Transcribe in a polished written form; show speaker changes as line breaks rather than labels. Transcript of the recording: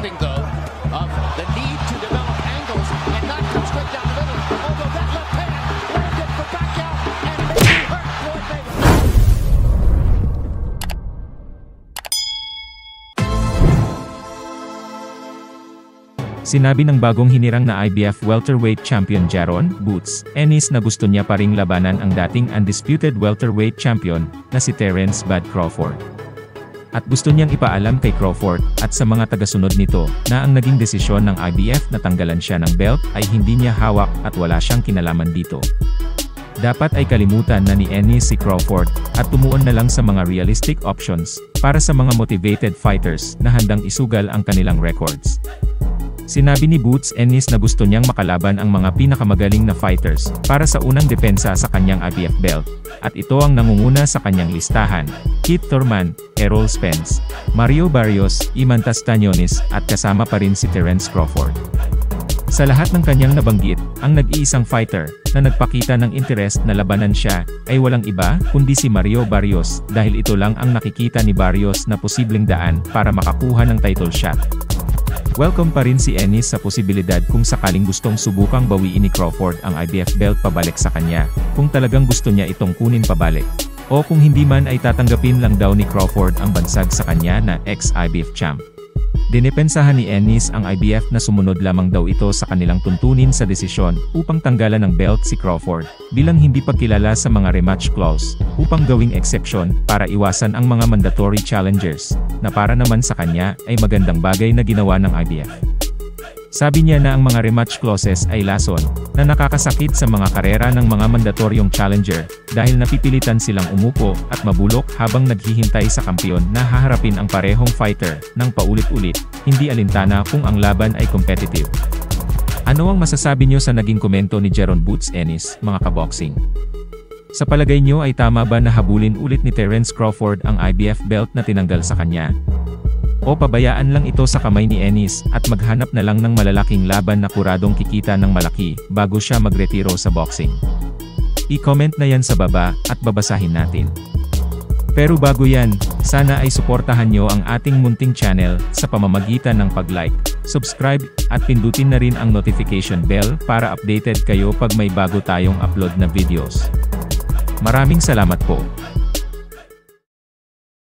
understanding, though, of the need to develop angles and not come straight down the middle. Although that left hand landed for Pacquiao and maybe hurt Floyd Mayweather.
Sinabi ng bagong hinirang na IBF welterweight champion Jaron Boots Ennis na gusto niya pa ring labanan ang dating undisputed welterweight champion na si Terence "Bud" Crawford. At gusto niyang ipaalam kay Crawford at sa mga tagasunod nito na ang naging desisyon ng IBF na tanggalan siya ng belt ay hindi niya hawak at wala siyang kinalaman dito. Dapat ay kalimutan na ni Ennis si Crawford at tumuon na lang sa mga realistic options para sa mga motivated fighters na handang isugal ang kanilang records. Sinabi ni Boots Ennis na gusto niyang makalaban ang mga pinakamagaling na fighters para sa unang depensa sa kanyang IBF belt, at ito ang nangunguna sa kanyang listahan: Keith Thurman, Errol Spence, Mario Barrios, Imantas Stanionis, at kasama pa rin si Terence Crawford. Sa lahat ng kanyang nabanggit, ang nag-iisang fighter na nagpakita ng interes na labanan siya ay walang iba kundi si Mario Barrios, dahil ito lang ang nakikita ni Barrios na posibleng daan para makakuha ng title shot. Welcome pa rin si Ennis sa posibilidad kung sakaling gustong subukang bawiin ni Crawford ang IBF belt pabalik sa kanya, kung talagang gusto niya itong kunin pabalik. O kung hindi man ay tatanggapin lang daw ni Crawford ang bansag sa kanya na ex-IBF champ. Dinepensahan ni Ennis ang IBF na sumunod lamang daw ito sa kanilang tuntunin sa desisyon upang tanggalan ng belt si Crawford, bilang hindi pagkilala sa mga rematch clause, upang gawing exception para iwasan ang mga mandatory challengers, na para naman sa kanya ay magandang bagay na ginawa ng IBF. Sabi niya na ang mga rematch clauses ay lason, na nakakasakit sa mga karera ng mga mandatoryong challenger, dahil napipilitan silang umupo at mabulok habang naghihintay sa kampiyon na haharapin ang parehong fighter ng paulit-ulit, hindi alintana kung ang laban ay competitive. Ano ang masasabi niyo sa naging komento ni Jaron Boots Ennis, mga kaboxing? Sa palagay niyo ay tama ba na habulin ulit ni Terence Crawford ang IBF belt na tinanggal sa kanya? O pabayaan lang ito sa kamay ni Ennis at maghanap na lang ng malalaking laban na kuradong kikita ng malaki bago siya magretiro sa boxing? I-comment na yan sa baba at babasahin natin. Pero bago yan, sana ay suportahan nyo ang ating munting channel sa pamamagitan ng pag-like, subscribe, at pindutin na rin ang notification bell para updated kayo pag may bago tayong upload na videos. Maraming salamat po.